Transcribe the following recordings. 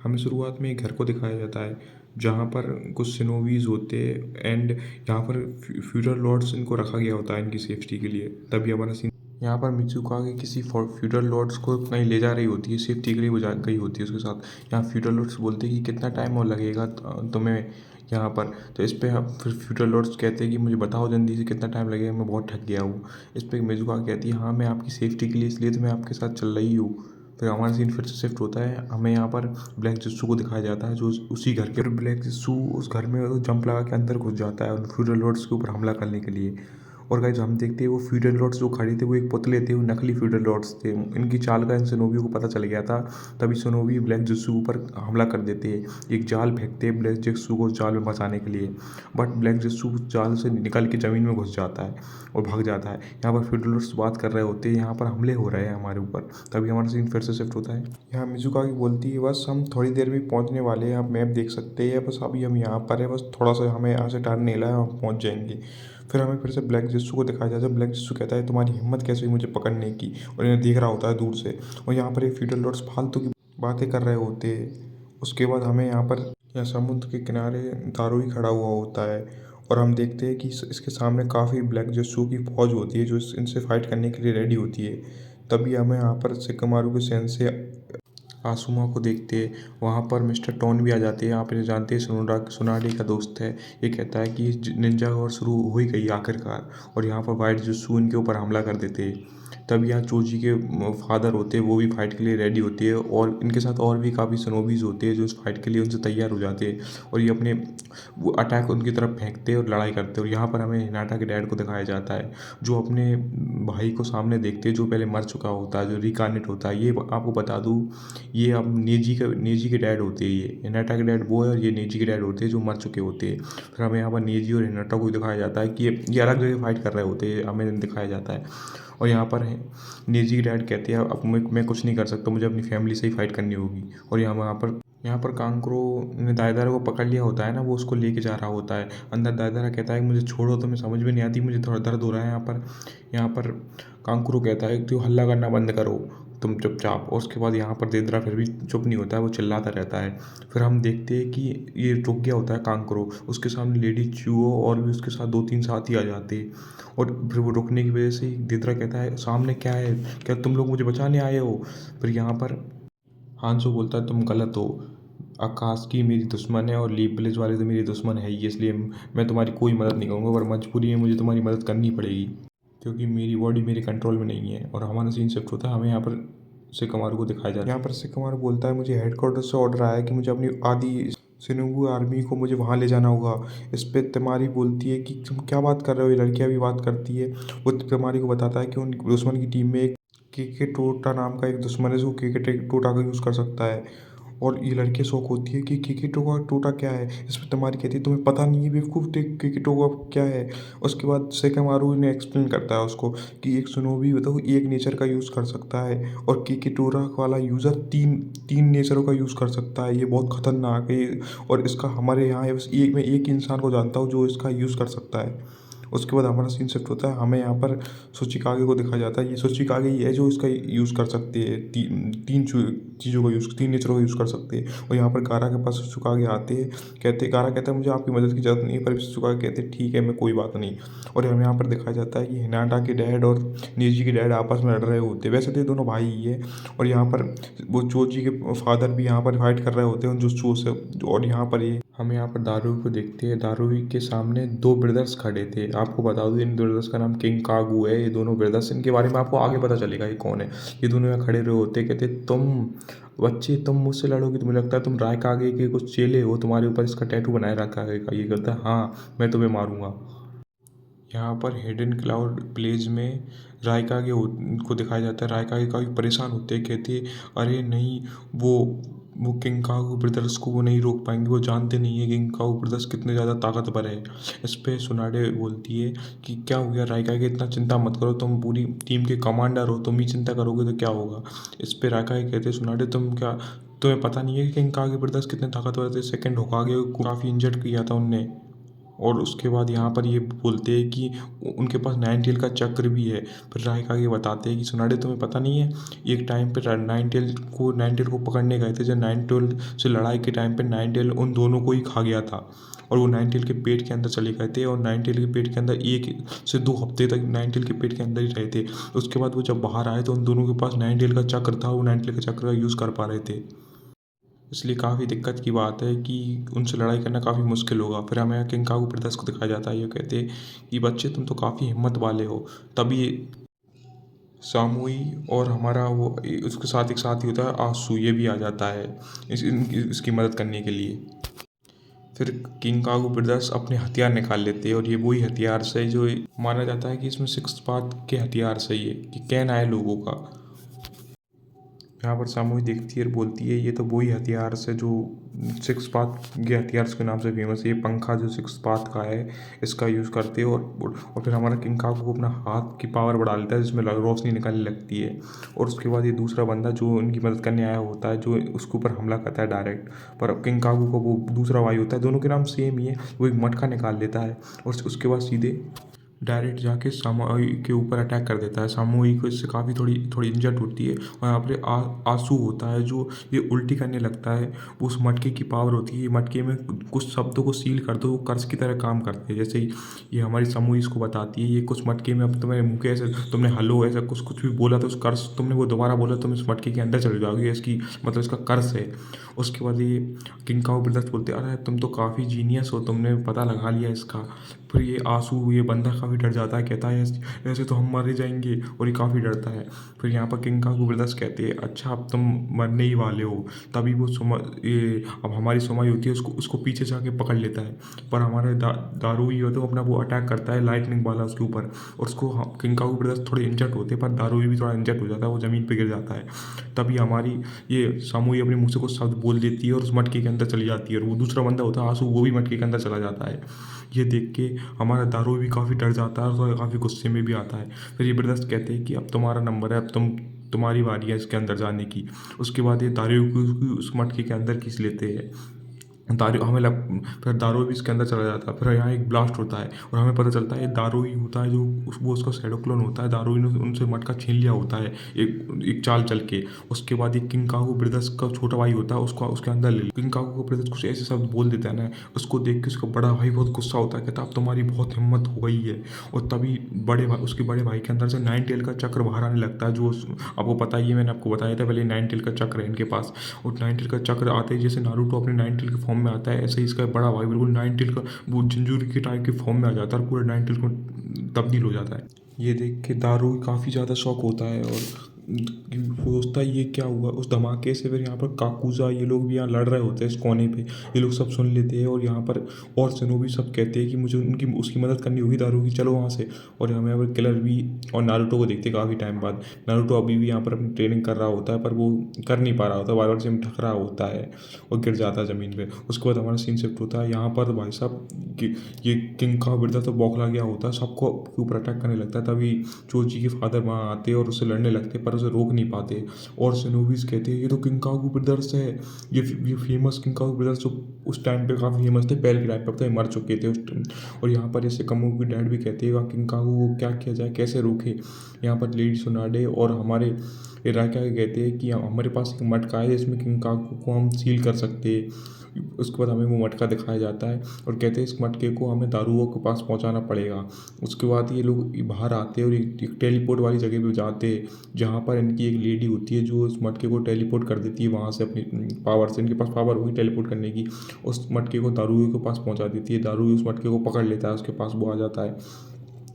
हमें शुरुआत में एक घर को दिखाया जाता है जहाँ पर कुछ शिनोबीज होते हैं एंड यहाँ पर फ्यूडल लॉर्ड्स इनको रखा गया होता है इनकी सेफ्टी के लिए। तभी हमारा सीन यहाँ पर मित्सुकागे किसी फ्यूडल लॉर्ड्स को कहीं ले जा रही होती है, सेफ्टी के लिए वो जा गई होती है उसके साथ। यहाँ फ्यूडल लॉर्ड्स बोलते हैं कि कितना टाइम और लगेगा तुम्हें यहाँ पर। तो इस पर फिर फ्यूडल लॉर्ड्स कहते हैं कि मुझे बताओ जल्दी से कितना टाइम लगेगा, मैं बहुत थक गया हूँ। इस पर मिजुका कहती है हाँ मैं आपकी सेफ्टी के लिए इसलिए तो मैं आपके साथ चल रही हूँ। फिर हमारा सीन फिर से शिफ्ट होता है, हमें यहाँ पर ब्लैक जित्सु को दिखाया जाता है जो उसी घर के। फिर ब्लैक जित्सु उस घर में तो जंप लगा के अंदर घुस जाता है उन फ्यूडल लॉर्ड्स के ऊपर हमला करने के लिए। और गाइस हम देखते हैं वो फ्यूडल लॉर्ड्स जो खड़े थे वो एक पुतले थे, वो नकली फ्यूडल लॉर्ड्स थे। इनकी चाल का इन शोनोबी को पता चल गया था। तभी शोनोबी ब्लैक जित्सु ऊपर हमला कर देते हैं, एक जाल फेंकते हैं ब्लैक जित्सु को जाल में फंसाने के लिए। बट ब्लैक जित्सु जाल से निकल के ज़मीन में घुस जाता है और भाग जाता है। यहाँ पर फ्यूडल लॉर्ड्स बात कर रहे होते हैं, यहाँ पर हमले हो रहे हैं हमारे ऊपर। तभी हमारा सीन फिर से शिफ्ट होता है। यहाँ मिजुका की बोलती है बस हम थोड़ी देर में पहुँचने वाले हैं, आप मैप देख सकते हैं, बस अभी हम यहाँ पर है, बस थोड़ा सा हमें यहाँ से टर्न नहीं लाया, हम पहुँच जाएंगे। फिर हमें फिर से ब्लैक जित्सु को दिखाया जाता है। ब्लैक जित्सु कहता है तुम्हारी हिम्मत कैसे हुई मुझे पकड़ने की, और इन्हें देख रहा होता है दूर से। और यहाँ पर ये फ्यूडल लॉर्ड्स फालतू की बातें कर रहे होते हैं। उसके बाद हमें यहाँ पर या समुद्र के किनारे दारुई खड़ा हुआ होता है और हम देखते हैं कि इसके सामने काफ़ी ब्लैक जित्सु की फौज होती है जो इनसे फाइट करने के लिए रेडी होती है। तभी हमें यहाँ पर सिकमारू के सेन से आसुमा को देखते हैं। वहाँ पर मिस्टर टोन भी आ जाते हैं। आप इन्हें जानते हैं, सुनाडी का दोस्त है। ये कहता है कि निंजा वॉर शुरू हो ही गई आखिरकार, और यहाँ पर वाइट जित्सु इनके ऊपर हमला कर देते हैं। तब यहाँ चोजी के फादर होते हैं, वो भी फाइट के लिए रेडी होती है और इनके साथ और भी काफ़ी सनोबीज होते हैं जो इस फाइट के लिए उनसे तैयार हो जाते हैं। और ये अपने वो अटैक उनकी तरफ फेंकते हैं और लड़ाई करते हैं। और यहाँ पर हमें हिनाटा के डैड को दिखाया जाता है जो अपने भाई को सामने देखते हैं जो पहले मर चुका होता है, जो रिकार्नेट होता है। ये आपको बता दूँ, ये अब नेजी के डैड होते हैं। ये हिनाटा के डैड वो है और ये नेजी के डैड होते हैं जो मर चुके होते हैं। फिर हमें यहाँ पर नेजी और हिनाटा को दिखाया जाता है कि ये अलग जगह फाइट कर रहे होते हैं, हमें दिखाया जाता है। और यहाँ पर नेजी के डैड कहते हैं अब मैं कुछ नहीं कर सकता, मुझे अपनी फैमिली से ही फाइट करनी होगी। और यहाँ पर कांकरो ने दायदारा को पकड़ लिया होता है ना, वो उसको लेके जा रहा होता है अंदर। दायदारा कहता है मुझे छोड़ो, तो मैं समझ में नहीं आती, मुझे थोड़ा दर्द हो रहा है यहाँ पर कांकरो कहता है कि हल्ला करना बंद करो तुम चुपचाप। और उसके बाद यहाँ पर देदरा फिर भी चुप नहीं होता है, वो चिल्लाता रहता है। फिर हम देखते हैं कि ये रुक गया होता है कांकरो, उसके सामने लेडी चूहो और भी उसके साथ 2-3 साथी आ जाते हैं। और फिर वो रुकने की वजह से देदरा कहता है सामने क्या है, क्या तुम लोग मुझे बचाने आए हो। फिर यहाँ पर हांसो बोलता है तुम गलत हो, आकाश की मेरी दुश्मन है और लीप विलेज वाले तो मेरे दुश्मन है ही, इसलिए मैं तुम्हारी कोई मदद नहीं करूँगा, पर मजबूरी में मुझे तुम्हारी मदद करनी पड़ेगी क्योंकि मेरी बॉडी मेरे कंट्रोल में नहीं है। और हमारा सीन शिफ्ट होता है, हमें यहाँ पर सिकमारू को दिखाया जाता है। यहाँ पर सिकमारू बोलता है मुझे हेडक्वार्टर से ऑर्डर आया है कि मुझे अपनी आधी सिनुगु आर्मी को मुझे वहाँ ले जाना होगा। इस पे तिमारी बोलती है कि तुम क्या बात कर रहे हो, ये लड़कियाँ भी बात करती है। वो तिमारी को बताता है कि उन दुश्मन की टीम में एक केके टोटा नाम का एक दुश्मन है जो केके टोटा का यूज़ कर सकता है। और ये लड़की शौक होती है कि केके टोटा क्या है। इस पर तुम्हारी कहती है तुम्हें पता नहीं है बेवकूफ़, केके टोटा क्या है। उसके बाद सेकमारू ने एक्सप्लेन करता है उसको कि एक सुनोबी बताओ एक नेचर का यूज़ कर सकता है और केके टोरा वाला यूज़र तीन तीन नेचरों का यूज़ कर सकता है, ये बहुत खतरनाक है। और इसका हमारे यहाँ है बस मैं एक इंसान को जानता हूँ जो इसका यूज़ कर सकता है। उसके बाद हमारा सीन शिफ्ट होता है, हमें यहाँ पर सोचिकागे को दिखाया जाता है। ये सोचिकागे ही है जो इसका यूज़ कर सकते हैं, तीन चीज़ों का यूज़, तीन नेचरों का यूज़ कर सकते हैं। और यहाँ पर गारा के पास सोचिकागे आते हैं, गारा कहता है मुझे आपकी मदद की ज़रूरत नहीं है, पर सोचिकागे कहते हैं ठीक है मैं कोई बात नहीं। और हमें यहाँ पर दिखाया जाता है कि हिनाटा के डैड और नेजी के डैड आपस में लड़ रहे होते हैं। वैसे तो ये दोनों भाई ही है। और यहाँ पर वो चोजी के फादर भी यहाँ पर फाइट कर रहे होते हैं जो चो से। और यहाँ पर ये हम यहाँ पर दारुई को देखते हैं। दारुई के सामने दो ब्रदर्स खड़े थे। आपको बता दूँ इन ब्रदर्स का नाम किंग कागू है। ये दोनों ब्रदर्स, इनके बारे में आपको आगे पता चलेगा ये कौन है। ये दोनों यहाँ खड़े रहे होते, कहते तुम बच्चे तुम मुझसे लड़ोगे, तुम्हें लगता है तुम रायकागे के कुछ चेले हो, तुम्हारे ऊपर इसका टैटू बनाए रखा है। ये कहता है हाँ मैं तुम्हें मारूंगा। यहाँ पर हिडन क्लाउड प्लेज में रायकागे को दिखाया जाता है। रायकागे काफ़ी परेशान होते हैं, कहते हैं अरे नहीं वो किंकागू ब्रदर्स को वो नहीं रोक पाएंगे, वो जानते नहीं है किंकागू ब्रदर्स कितने ज़्यादा ताकतवर है। इस पे सुनाडे बोलती है कि क्या हो गया रायकागे, इतना चिंता मत करो, तुम पूरी टीम के कमांडर हो, तुम ही चिंता करोगे तो क्या होगा। इस पे रायकागे कहते हैं सुनाडे तुम्हें पता नहीं है कि किंकागू ब्रदर्स कितने ताकतवर थे। सेकंड होकागे को काफ़ी इंजर्ड किया था उनने, और उसके बाद यहाँ पर ये बोलते हैं कि उनके पास नाइन टेल का चक्र भी है। फिर राइक आगे बताते हैं कि सुनाडे तुम्हें पता नहीं है, एक टाइम पे नाइन टेल को पकड़ने गए थे, जब नाइन टेल से लड़ाई के टाइम पे नाइन टेल उन दोनों को ही खा गया था और वो नाइन टेल के पेट के अंदर चले गए थे और नाइन टेल के पेट के अंदर 1 से 2 हफ्ते तक नाइन टेल के पेट के अंदर ही रहे थे। उसके बाद वो जब बाहर आए तो उन दोनों के पास नाइन टेल का चक्र था, वो नाइन टेल का चक्र का यूज़ कर पा रहे थे। इसलिए काफ़ी दिक्कत की बात है कि उनसे लड़ाई करना काफ़ी मुश्किल होगा। फिर हमें किंग कांगू ब्रदर्स को दिखाया जाता है, ये कहते हैं कि बच्चे तुम तो काफ़ी हिम्मत वाले हो। तभी सामुई और हमारा वो उसके साथ एक साथी होता है आंसू, ये भी आ जाता है इसकी मदद करने के लिए। फिर किंग कांगू ब्रदर्स अपने हथियार निकाल लेते हैं और ये वही हथियार से जो माना जाता है कि इसमें सिक्स पाथ के हथियार से ये कि कहना है लोगों का। यहाँ पर सामूहिक देखती है और बोलती है ये तो वही हथियार से जो सिक्स पाथ के हथियार के नाम से फेमस है। ये पंखा जो सिक्स पाथ का है इसका यूज़ करते हो और फिर हमारा किंग कांगू को अपना हाथ की पावर बढ़ा लेता है जिसमें रोशनी निकलने लगती है। और उसके बाद ये दूसरा बंदा जो उनकी मदद करने आया होता है जो उसके ऊपर हमला करता है डायरेक्ट, पर किंग कांगू को वो दूसरा भाई होता है, दोनों के नाम सेम ही है, वो एक मटका निकाल लेता है और उसके बाद सीधे डायरेक्ट जाके सामूई के ऊपर अटैक कर देता है। सामूई को इससे काफ़ी थोड़ी इंजर्ड होती है और यहाँ पर आंसू होता है जो ये उल्टी करने लगता है। वो उस मटके की पावर होती है, मटके में कुछ शब्दों को सील कर दो, वो कर्स की तरह काम करते हैं। जैसे ही ये हमारी सामूई इसको बताती है, ये कुछ मटके में अब तुम्हारे मुँह के ऐसे तुमने हलो ऐसा कुछ भी बोला तो उस कर्स तुमने वो दोबारा बोला तुम इस मटके के अंदर चले जाओगे, इसकी मतलब इसका कर्स है। उसके बाद ये किंग कांगू ब्रदर्स बोलते अरे तुम तो काफ़ी जीनियस हो, तुमने पता लगा लिया इसका। फिर ये आंसू ये बंदा काफ़ी डर जाता है, कहता है ऐसे तो हम मर ही जाएंगे, और ये काफ़ी डरता है। फिर यहाँ पर किंग कांगू ब्रदर्स कहते हैं अच्छा अब तुम मरने ही वाले हो। तभी वो ये अब हमारी सुमाई होती है उसको उसको पीछे से आके पकड़ लेता है, पर हमारे दारुई हो तो अपना वो अटैक करता है लाइटनिंग वाला उसके ऊपर, और उसको किंग कांगू ब्रदर्स थोड़े इंजर्ड होते हैं पर दारुई भी थोड़ा इंजर्ड हो जाता है, वो ज़मीन पर गिर जाता है। तभी हमारी ये सामूई अपने मुँह से कुछ शब्द बोल देती है और उस मटके के अंदर चली जाती है, और वो दूसरा बंदा होता है आंसू, वो भी मटके के अंदर चला जाता है। ये देख के हमारा दारू भी काफ़ी डर जाता है और काफ़ी गुस्से में भी आता है। फिर ये ब्रदर्स कहते हैं कि अब तुम्हारा नंबर है, अब तुम्हारी बारी है इसके अंदर जाने की। उसके बाद ये दारू को उस मटके के अंदर खींच लेते हैं। फिर दारू भी इसके अंदर चला जाता है। फिर यहाँ एक ब्लास्ट होता है और हमें पता चलता है ये दारू ही होता है जो वो उसका शैडो क्लोन होता है। दारू ने उनसे मटका छीन लिया होता है एक चाल चल के। उसके बाद ये किंग कांगू ब्रदर्स का छोटा भाई होता है, उसको उसके अंदर ले किंग कांगू को ब्रदर्स कुछ ऐसे शब्द बोल देता है ना, उसको देख के उसका बड़ा भाई बहुत गुस्सा होता है, कहता अब तुम्हारी बहुत हिम्मत हो गई है। और तभी उसके बड़े भाई के अंदर से नाइन टेल का चक्र बाहर आने लगता है, जो आपको पता ही है, मैंने आपको बताया था पहले नाइन टेल का चक्र है इनके पास। और नाइन टेल का चक्र आते ही जैसे नारुतो अपने नाइन टेल के फॉर्म में आता है, ऐसे ही इसका बड़ा भाई बिल्कुल नाइन टेल का वो झिंझुर के टाइप के फॉर्म में आ जाता है और पूरा नाइन टेल को तब्दील हो जाता है। ये देख के दारू काफ़ी ज़्यादा शौक होता है और वो सोचता है ये क्या हुआ। उस धमाके से फिर यहाँ पर काकुजा ये लोग भी यहाँ लड़ रहे होते हैं इस कोने पे, ये लोग सब सुन लेते हैं और यहाँ पर और शोनोबी सब कहते हैं कि मुझे उसकी मदद करनी होगी दारू की, चलो वहाँ से। और हमें यहाँ पर किलर भी और नारुतो को देखते हैं काफ़ी टाइम बाद। नारुतो अभी भी यहाँ पर अपनी ट्रेनिंग कर रहा होता है पर वो कर नहीं पा रहा होता, बार बार से ठक रहा होता है और गिर जाता है ज़मीन पर। उसके बाद हमारा सीन शिफ्ट होता है यहाँ पर, भाई साहब ये किंग का बिरदा तो बौखला गया होता है, सबको ऊपर अटैक करने लगता है। तभी चोची के फादर वहाँ आते और उससे लड़ने लगते पर उसे रोक नहीं पाते। और सिनोबीज कहते हैं ये तो किंग कांगू ब्रदर्स है, ये फेमस किंग कांगू ब्रदर्स जो उस टाइम पे काफ़ी फेमस थे, पहले के टाइम पे, अब तो ये मर चुके थे उस टाइम। और यहाँ पर जैसे कमू की डैड भी कहते हैं किंग कांगू को क्या किया जाए, कैसे रोके। यहाँ पर लेडी सोनाडे और हमारे इराका कहते हैं कि हमारे पास एक मटका है जिसमें किंग कांगू को हम सील कर सकते हैं। उसके बाद हमें वो मटका दिखाया जाता है और कहते हैं इस मटके को हमें दारुओं के पास पहुंचाना पड़ेगा। उसके बाद ये लोग बाहर आते हैं और एक टेलीपोर्ट वाली जगह पे जाते हैं जहाँ पर इनकी एक लेडी होती है जो उस मटके को टेलीपोर्ट कर देती है वहाँ से अपनी पावर से। इनके पास पावर होगी टेलीपोर्ट करने की, उस मटके को दारुओं के पास पहुँचा देती है। दारू उस मटके को पकड़ लेता है, उसके पास वो आ जाता है।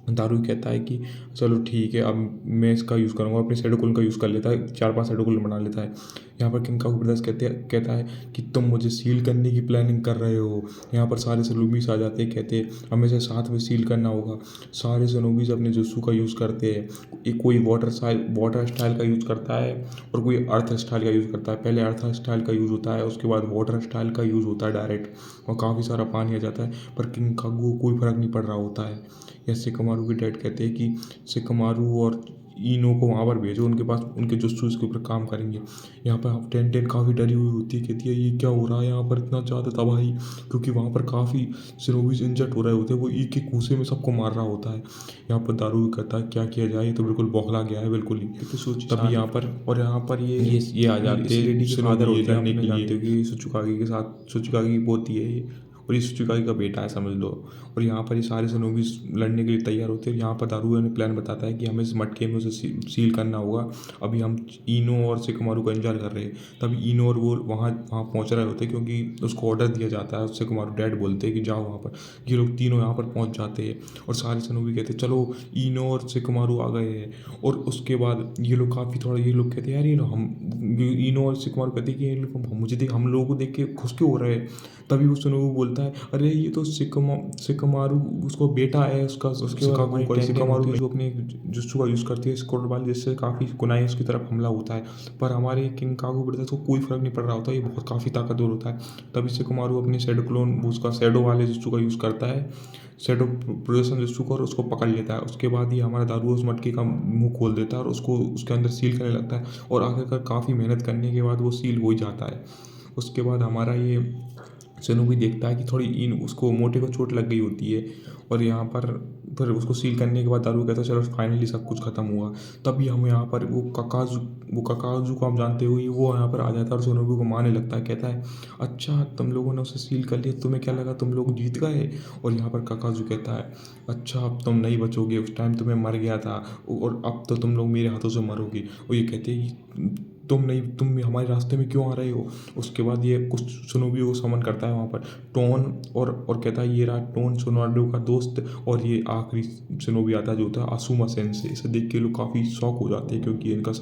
दारू कहता है कि चलो ठीक है अब मैं इसका यूज़ करूँगा, अपने सेडोकुल का यूज़ कर लेता है, 4-5 सेडोकुल बना लेता है। यहाँ पर किंग कांगू ब्रदर्स कहता है कि तुम मुझे सील करने की प्लानिंग कर रहे हो। यहाँ पर सारे सेनोबीज आ जाते हैं, कहते हैं हमें से साथ में सील करना होगा। सारे सेनोबीज अपने जुस्सू का यूज़ करते हैं, कोई वाटर स्टाइल का यूज़ करता है और कोई अर्थ स्टाइल का यूज़ करता है। पहले अर्थ स्टाइल का यूज़ होता है, उसके बाद वाटर स्टाइल का यूज़ होता है डायरेक्ट, और काफ़ी सारा पानी आ जाता है। पर किंग कांगू को कोई फ़र्क नहीं पड़ रहा होता है। या सिकमारू के डैड कहते हैं कि सिकमारू और इनो को वहाँ पर भेजो, उनके पास उनके जुत्सु इसके ऊपर काम करेंगे। यहाँ पर आप टेन काफ़ी डरी हुई होती है, कहती है ये क्या हो रहा है यहाँ पर, इतना ज़्यादा तबाही, क्योंकि वहाँ पर काफ़ी शिनोबीज इंजर्ड हो रहे होते हैं। वो एक एक घूंसे में सबको मार रहा होता है। यहाँ पर दारू कहता है क्या किया जाए, ये तो बिल्कुल बौखला गया है बिल्कुल ही। तो सोचिए तभी यहाँ पर, और यहाँ पर ये आ जाते इस लेडी के फादर होते हैं, लड़ने के आपने जानते लिए हो कि सुचुकागी के साथ। सुचुकागी की पोती है ये, और ये सुचुकागी का बेटा है समझ लो। और यहाँ पर ये सारे शिनोबीज लड़ने के लिए तैयार होते हैं। यहाँ पर दारुगा ने प्लान बताता है कि हमें इस मटके में उसे सील करना होगा। अभी हम इनो और शिकोमारू का इंतजार कर रहे हैं। तभी इनो और वो वहाँ वहाँ पहुँच रहे होते हैं, क्योंकि उसको ऑर्डर दिया जाता है। शिकोमारू डैड बोलते हैं कि जाओ वहाँ पर। ये लोग तीनों यहाँ पर पहुँच जाते हैं और सारे शिनोबी कहते हैं चलो इनो और शिकोमारू आ गए हैं। और उसके बाद ये लोग काफ़ी थोड़ा, ये लोग कहते हैं यार ये लोग इनो और शिकोमारू कहते हैं कि ये लोग हम लोगों को देख के खुश क्यों हो रहे हैं। तभी उस शिनोबी बोलता है अरे ये तो शिकोमारू उसको बेटा है उसका, उसके बाद हमारी टेंटेन होती है जो अपने जुत्सु का यूज़ करती है स्क्वाड वाली, जिससे काफ़ी कुनाई उसकी तरफ हमला होता है। पर हमारे किंकागो ब्रदर्स को कोई फर्क नहीं पड़ रहा होता, ये बहुत काफ़ी ताकतवर होता है। तभी शिकोमारू अपने शैडो क्लोन उसका शैडो वाले जुत्सु का यूज़ करता है, शैडो प्रोजेक्शन जुत्सु का, और उसको पकड़ लेता है। उसके बाद ही हमारा दारू उस मटके का मुंह खोल देता है और उसको उसके अंदर सील करने लगता है। और आखिरकार काफ़ी मेहनत करने के बाद वो सील हो ही जाता है। उसके बाद हमारा ये शिनोबी देखता है कि थोड़ी इन उसको मोटे को चोट लग गई होती है। और यहाँ पर फिर उसको सील करने के बाद दारू कहता है चलो फाइनली सब कुछ खत्म हुआ। तभी हम यहाँ पर वो ककाजू को आप जानते हो, वो यहाँ पर आ जाता है और शिनोबी को मारने लगता है। कहता है अच्छा तुम लोगों ने उसे सील कर लिया, तुम्हें क्या लगा तुम लोग जीत गए। और यहाँ पर ककाजू कहता है अच्छा अब तुम नहीं बचोगे, उस टाइम तुम्हें मर गया था और अब तो तुम लोग मेरे हाथों से मरोगे। और ये कहते हैं कि तुम हमारे रास्ते में क्यों आ रहे हो। उसके बाद ये कुछ शिनोबियों को समन करता है वहाँ पर, टोन, और कहता है ये रहा टोन सोनाडो का दोस्त। और ये आखिरी शिनोबी आता है जो होता है असूमा सेंसे। इसे देख के लोग काफ़ी शॉक हो जाते हैं, क्योंकि इनका